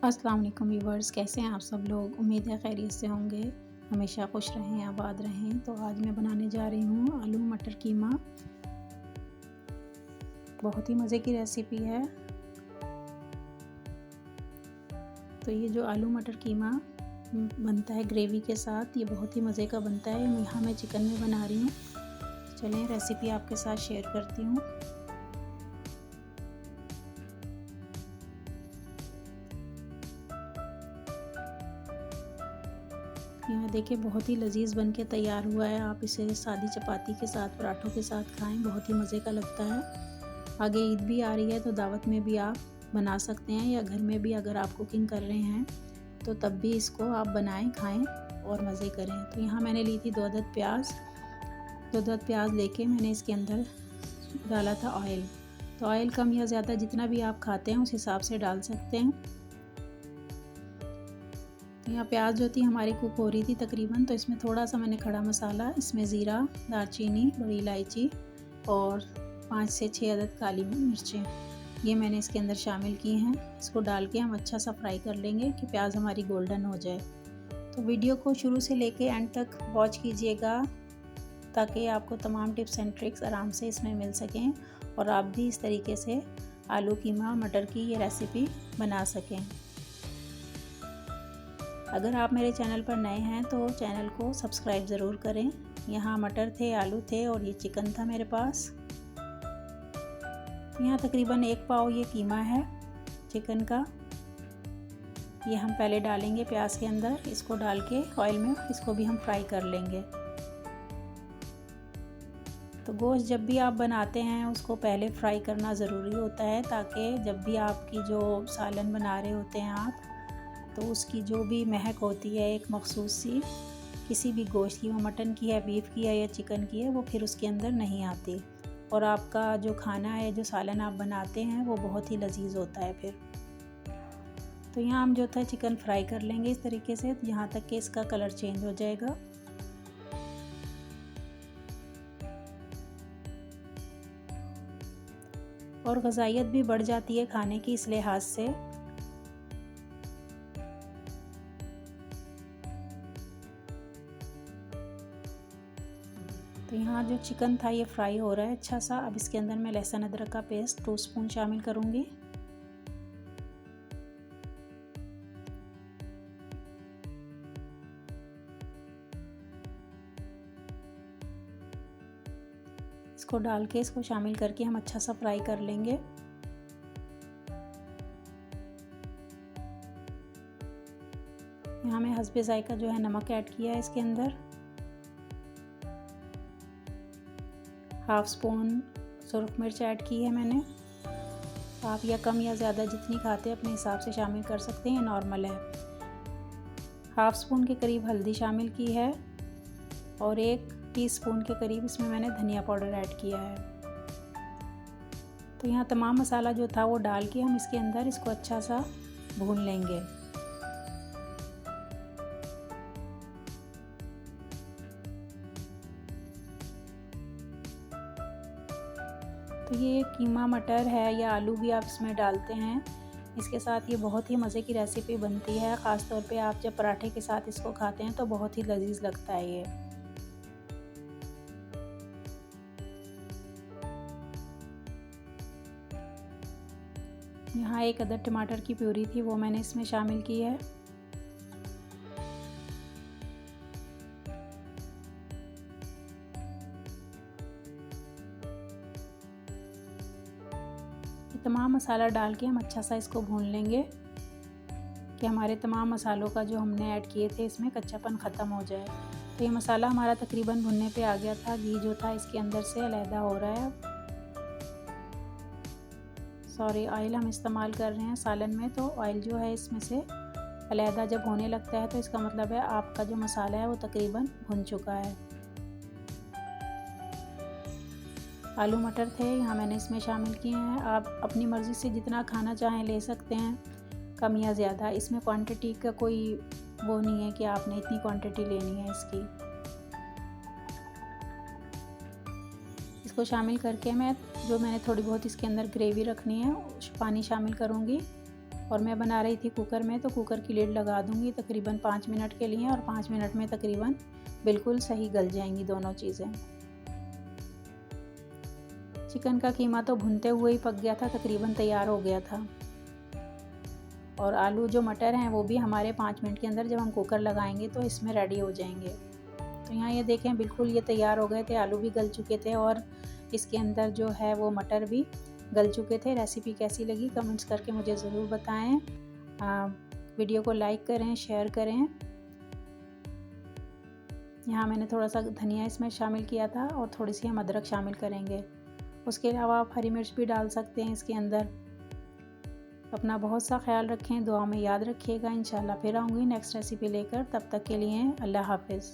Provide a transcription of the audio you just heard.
अस्सलाम वालेकुम व्यूवर्स, कैसे हैं आप सब लोग। उम्मीद है खैरियत से होंगे, हमेशा खुश रहें, आबाद रहें। तो आज मैं बनाने जा रही हूँ आलू मटर कीमा। बहुत ही मज़े की रेसिपी है। तो ये जो आलू मटर कीमा बनता है ग्रेवी के साथ, ये बहुत ही मज़े का बनता है। यहाँ मैं चिकन में बना रही हूँ। चलें रेसिपी आपके साथ शेयर करती हूँ। यहाँ देखिए बहुत ही लजीज बन के तैयार हुआ है। आप इसे सादी चपाती के साथ, पराठों के साथ खाएं, बहुत ही मज़े का लगता है। आगे ईद भी आ रही है तो दावत में भी आप बना सकते हैं, या घर में भी अगर आप कुकिंग कर रहे हैं तो तब भी इसको आप बनाएं, खाएं और मज़े करें। तो यहाँ मैंने ली थी 2 अदद प्याज लेके मैंने इसके अंदर डाला था ऑयल। तो ऑयल कम या ज़्यादा जितना भी आप खाते हैं उस हिसाब से डाल सकते हैं। यहाँ प्याज जो थी हमारी कुक हो रही थी तकरीबन, तो इसमें थोड़ा सा मैंने खड़ा मसाला, इसमें ज़ीरा, दालचीनी, बड़ी इलायची और 5 से 6 अदद काली मिर्चें ये मैंने इसके अंदर शामिल की हैं। इसको डाल के हम अच्छा सा फ्राई कर लेंगे कि प्याज हमारी गोल्डन हो जाए। तो वीडियो को शुरू से लेके एंड तक वॉच कीजिएगा ताकि आपको तमाम टिप्स एंड ट्रिक्स आराम से इसमें मिल सकें और आप भी इस तरीके से आलू कीमा मटर की ये रेसिपी बना सकें। अगर आप मेरे चैनल पर नए हैं तो चैनल को सब्सक्राइब ज़रूर करें। यहाँ मटर थे, आलू थे और ये चिकन था मेरे पास। यहाँ तकरीबन 1 पाव ये कीमा है चिकन का। ये हम पहले डालेंगे प्याज के अंदर। इसको डाल के ऑयल में इसको भी हम फ्राई कर लेंगे। तो गोश्त जब भी आप बनाते हैं उसको पहले फ्राई करना ज़रूरी होता है, ताकि जब भी आपकी जो सालन बना रहे होते हैं आप, तो उसकी जो भी महक होती है एक मखसूस सी किसी भी गोश्त की, वो मटन की है, बीफ की है या चिकन की है, वो फिर उसके अंदर नहीं आती और आपका जो खाना है, जो सालन आप बनाते हैं वो बहुत ही लजीज होता है फिर। तो यहाँ हम जो था चिकन फ्राई कर लेंगे इस तरीके से, यहाँ तक कि इसका कलर चेंज हो जाएगा। और ग़ज़ाइयत भी बढ़ जाती है खाने की इस लिहाज से। तो यहाँ जो चिकन था ये फ्राई हो रहा है अच्छा सा। अब इसके अंदर मैं लहसुन अदरक का पेस्ट 2 स्पून शामिल करूँगी। इसको डाल के इसको शामिल करके हम अच्छा सा फ्राई कर लेंगे। यहाँ मैं हस्बे ज़ायका जो है नमक ऐड किया है इसके अंदर। 1/2 स्पून सुरख मिर्च ऐड की है मैंने। आप या कम या ज़्यादा जितनी खाते हैं अपने हिसाब से शामिल कर सकते हैं, नॉर्मल है। 1/2 स्पून के करीब हल्दी शामिल की है और 1 टीस्पून के करीब इसमें मैंने धनिया पाउडर ऐड किया है। तो यहाँ तमाम मसाला जो था वो डाल के हम इसके अंदर इसको अच्छा सा भून लेंगे। तो ये कीमा मटर है या आलू भी आप इसमें डालते हैं, इसके साथ ये बहुत ही मज़े की रेसिपी बनती है। ख़ास तौर पे आप जब पराठे के साथ इसको खाते हैं तो बहुत ही लजीज लगता है ये। यहाँ 1 अदद टमाटर की प्यूरी थी वो मैंने इसमें शामिल की है। तमाम मसाला डाल के हम अच्छा सा इसको भून लेंगे कि हमारे तमाम मसालों का जो हमने ऐड किए थे इसमें कच्चापन ख़त्म हो जाए। तो ये मसाला हमारा तकरीबन भुनने पे आ गया था। घी जो था इसके अंदर से अलहदा हो रहा है। सॉरी, ऑयल हम इस्तेमाल कर रहे हैं सालन में, तो ऑयल जो है इसमें से अलहदा जब होने लगता है तो इसका मतलब है आपका जो मसाला है वो तकरीबन भुन चुका है। आलू मटर थे यहाँ मैंने इसमें शामिल किए हैं। आप अपनी मर्ज़ी से जितना खाना चाहें ले सकते हैं, कम या ज़्यादा। इसमें क्वांटिटी का कोई वो नहीं है कि आपने इतनी क्वांटिटी लेनी है इसकी। इसको शामिल करके मैंने थोड़ी बहुत इसके अंदर ग्रेवी रखनी है, पानी शामिल करूँगी और मैं बना रही थी कुकर में, तो कुकर की लिड लगा दूंगी तकरीबन 5 मिनट के लिए, और 5 मिनट में तकरीबन बिल्कुल सही गल जाएंगी दोनों चीज़ें। चिकन का कीमा तो भुनते हुए ही पक गया था, तकरीबन तैयार हो गया था। और आलू जो मटर हैं वो भी हमारे 5 मिनट के अंदर जब हम कुकर लगाएंगे तो इसमें रेडी हो जाएंगे। तो यहाँ ये देखें बिल्कुल ये तैयार हो गए थे, आलू भी गल चुके थे और इसके अंदर जो है वो मटर भी गल चुके थे। रेसिपी कैसी लगी कमेंट्स करके मुझे ज़रूर बताएं। वीडियो को लाइक करें, शेयर करें। यहाँ मैंने थोड़ा सा धनिया इसमें शामिल किया था और थोड़ी सी हम अदरक शामिल करेंगे। उसके अलावा आप हरी मिर्च भी डाल सकते हैं इसके अंदर। अपना बहुत सा ख्याल रखें, दुआ में याद रखिएगा। इंशाल्लाह फिर आऊँगी नेक्स्ट रेसिपी लेकर, तब तक के लिए अल्लाह हाफिज़।